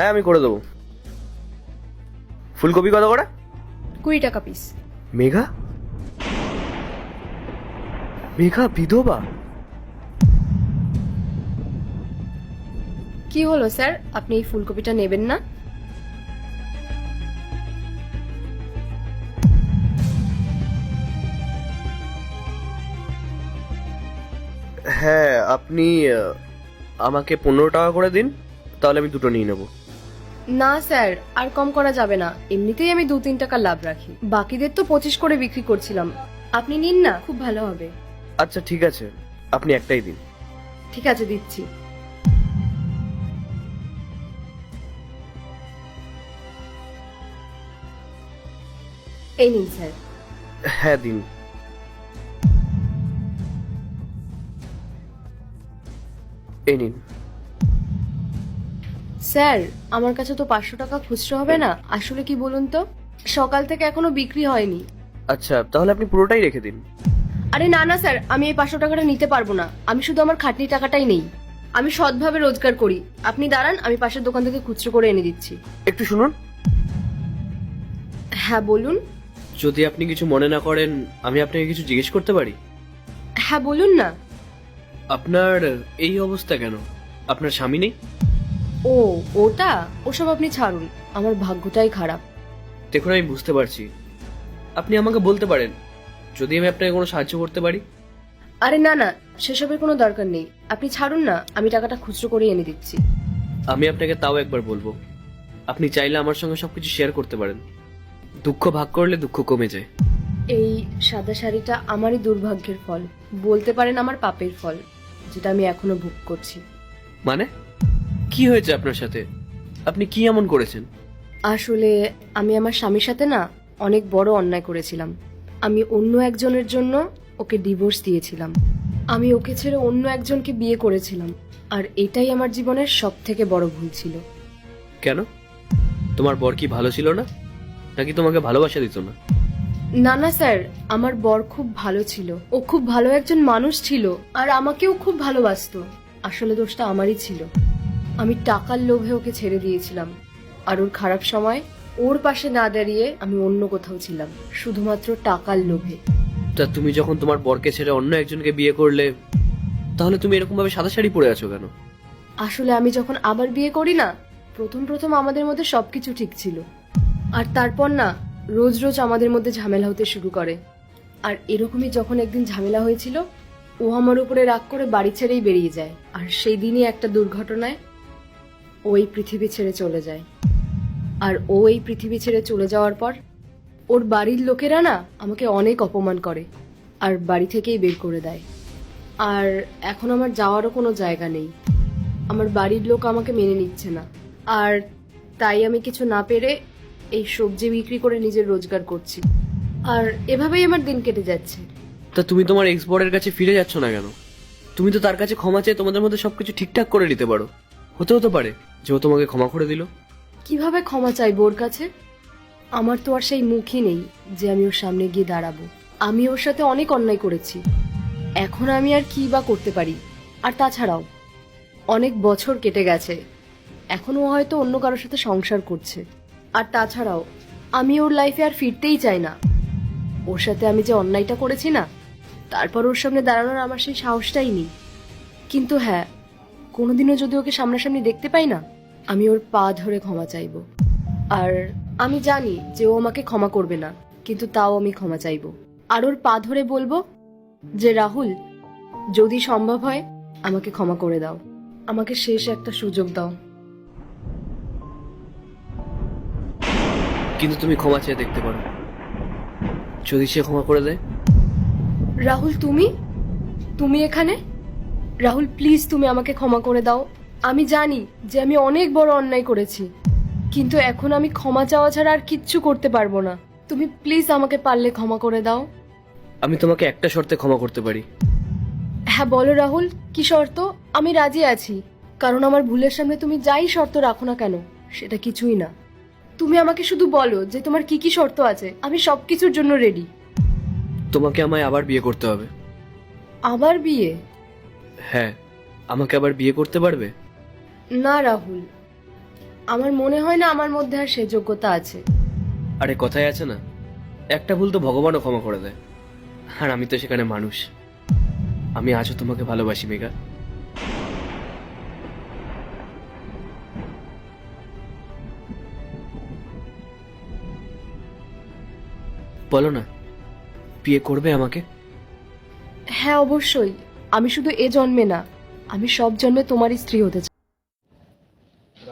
হ্যাঁ আমি করে দেবো। ফুলকপি কত করে? 20 টাকা পিস। মেঘা মেঘা বিধবা? কি হলো স্যার, আপনি এই ফুলকপিটা নেবেন না? হ্যাঁ আপনি আমাকে 15 টাকা করে দিন, তাহলে আমি দুটো নিয়ে নেবো। না স্যার, আর কম করা যাবে না। এমনিতেই আমি 2-3 টাকা লাভ রাখি, বাকিদের তো 25 করে বিক্রি করছিলাম। আপনি নিন না, খুব ভালো হবে। আচ্ছা ঠিক আছে, আপনি একটাই দিন। ঠিক আছে, দিচ্ছি। এই নিন স্যার। হ্যাঁ দিন। এই নিন। স্যার, আমার কাছে তো 500 টাকা খুচরো হবে না। আসলে কি বলুন তো, সকাল থেকে এখনো বিক্রি হয়নি। আচ্ছা তাহলে আপনি পুরোটাই রেখে দিন। আরে না না স্যার, আমি এই 500 টাকাটা নিতে পারবো না। আমি শুধু আমার খাটনি টাকাটাই নেই। আমি সৎভাবে রোজগার করি। আপনি দাঁড়ান, আমি পাশের দোকান থেকে খুচরো করে এনে দিচ্ছি। একটু শুনুন। হ্যাঁ বলুন। যদি আপনি কিছু মনে না করেন, আমি আপনাকে কিছু জিজ্ঞেস করতে পারি? হ্যাঁ বলুন না। আপনার এই অবস্থা কেন? আপনার স্বামী নেই? ও, ওটা ওসব আপনি ছাড়ুন। আমার ভাগ্যটাই খারাপ। দেখুন আমি বুঝতে পারছি, আপনি আমাকে বলতে পারেন যদি আমি আপনাকে কোনো সাহায্য করতে পারি। আরে না না, সেসবের কোনো দরকার নেই। আপনি ছাড়ুন না, আমি টাকাটা খুচরো করে এনে দিচ্ছি। আমি আপনাকে তাও একবার বলবো, আপনি চাইলে আমার সঙ্গে সবকিছু শেয়ার করতে পারেন। দুঃখ ভাগ করলে দুঃখ কমে যায়। এই সাদা শাড়িটা আমারই দুর্ভাগ্যের ফল, বলতে পারেন আমার পাপের ফল, যেটা আমি এখনো ভোগ করছি। মানে কি হয়েছে আপনার সাথে? আপনি কি এমন করেছেন? আসলে আমি আমার স্বামীর সাথে না অনেক বড় অন্যায় করেছিলাম। আমি অন্য একজনের জন্য ওকে ডিভোর্স দিয়েছিলাম। আমি ওকে ছেড়ে অন্য একজনকে বিয়ে করেছিলাম, আর এটাই আমার জীবনের সব থেকে বড় ভুল ছিল। কেন? তোমার বর কি ভালো ছিল না, নাকি তোমাকে ভালোবাসা দিত না? না না স্যার, আমার বর খুব ভালো ছিল। ও খুব ভালো একজন মানুষ ছিল, আর আমাকেও খুব ভালোবাসতো। আসলে দোষটা আমারই ছিল। আমি টাকার লোভে ওকে ছেড়ে দিয়েছিলাম, আর ওর খারাপ সময় ওর পাশে না দাঁড়িয়ে আমি অন্য কোথাও ছিলাম, শুধুমাত্র টাকার লোভে। তা তুমি যখন তোমার বরকে ছেড়ে অন্য একজনকে বিয়ে করলে, তাহলে তুমি এরকম ভাবে সাদা শাড়ি পরে আছো কেন? আসলে আমি যখন আবার বিয়ে করি না, প্রথম প্রথম আমাদের মধ্যে সবকিছু ঠিক ছিল, আর তারপর না রোজ রোজ আমাদের মধ্যে ঝামেলা হতে শুরু করে। আর এরকমই যখন একদিন ঝামেলা হয়েছিল, ও আমার উপরে রাগ করে বাড়ি ছেড়েই বেরিয়ে যায়। আর সেই দিনই একটা দুর্ঘটনায় ও এই পৃথিবী ছেড়ে চলে যায়। আর ও এই পৃথিবী ছেড়ে চলে যাওয়ার পর ওর বাড়ির লোকেরা না আমাকে অনেক অপমান করে, আর বাড়ি থেকেই বের করে দেয়। আর এখন আমার যাওয়ারও কোনো জায়গা নেই। আমার বাড়ির লোক আমাকে মেনে নিচ্ছে না, আর তাই আমি কিছু না পেরে এই সবজি বিক্রি করে নিজের রোজগার করছি। আর এভাবেই আমার দিন কেটে যাচ্ছে। তা তুমি তোমার এক্স বরের কাছে ফিরে যাচ্ছ না কেন? তুমি তো তার কাছে ক্ষমা চেয়ে তোমাদের মধ্যে সবকিছু ঠিকঠাক করে নিতে পারো। হতে পারে যে ও তোমাকে ক্ষমা করে দিল। কিভাবে ক্ষমা চাইবো ওর কাছে? আমার তো আর সেই মুখই নেই যে আমি ওর সামনে গিয়ে দাঁড়াবো। আমি ওর সাথে অনেক অন্যায় করেছি, এখন আমি আর কি বা করতে পারি? আর তাছাড়াও অনেক বছর কেটে গেছে, এখনো ও হয়তো অন্য কারোর সাথে সংসার করছে। আর তাছাড়াও আমি ওর লাইফে আর ফিরতেই চাই না। ওর সাথে আমি যে অন্যায়টা করেছি না, তারপর ওর সামনে দাঁড়ানোর আমার সেই সাহসটাই নেই। কিন্তু হ্যাঁ, কোনোদিনও যদি ওকে সামনাসামনি দেখতে পাই না, আমি ওর পা ধরে ক্ষমা চাইবো। আর আমি জানি যে ও আমাকে ক্ষমা করবে না, কিন্তু তাও আমি ক্ষমা চাইবো। আর ওর পা ধরে বলবো যে রাহুল, যদি সম্ভব হয় আমাকে ক্ষমা করে দাও, আমাকে শেষ একটা সুযোগ দাও। কিন্তু তুমি ক্ষমা চেয়ে দেখতে পারো, যদি সে ক্ষমা করে দেয়। রাহুল, তুমি তুমি এখানে? রাহুল প্লিজ, তুমি আমাকে ক্ষমা করে দাও। আমি জানি যে আমি অনেক বড় অন্যায় করেছি, কিন্তু এখন আমি ক্ষমা চাওয়া ছাড়া আর কিচ্ছু করতে পারবো না। তুমি প্লিজ আমাকে পারলে ক্ষমা করে দাও। আমি তোমাকে একটা শর্তে ক্ষমা করতে পারি। হ্যাঁ বলো রাহুল, কি শর্ত? আমি রাজি আছি, কারণ আমার ভুলের সামনে তুমি যাই শর্ত রাখো না কেন, সেটা কিছুই না। তুমি আমাকে শুধু বলো যে তোমার কি কি শর্ত আছে, আমি সবকিছুর জন্য রেডি। তোমাকে আমায় আবার বিয়ে করতে হবে। আবার বিয়ে? হ্যাঁ, আমাকে আবার বিয়ে করতে পারবে? না রাহুল, আমার মনে হয় না আমার মধ্যে আর সে যোগ্যতা আছে। আরে কথায় আছে না, একটা ভুল তো ভগবানও ক্ষমা করে দেয়, আর আমি তো সেখানে মানুষ। আমি আজও তোমাকে ভালোবাসি মেঘা। বলো না, বিয়ে করবে আমাকে? হ্যাঁ অবশ্যই। আমি শুধু এ জন্মে না, আমি সব জন্মে তোমারই স্ত্রী হতে চাই।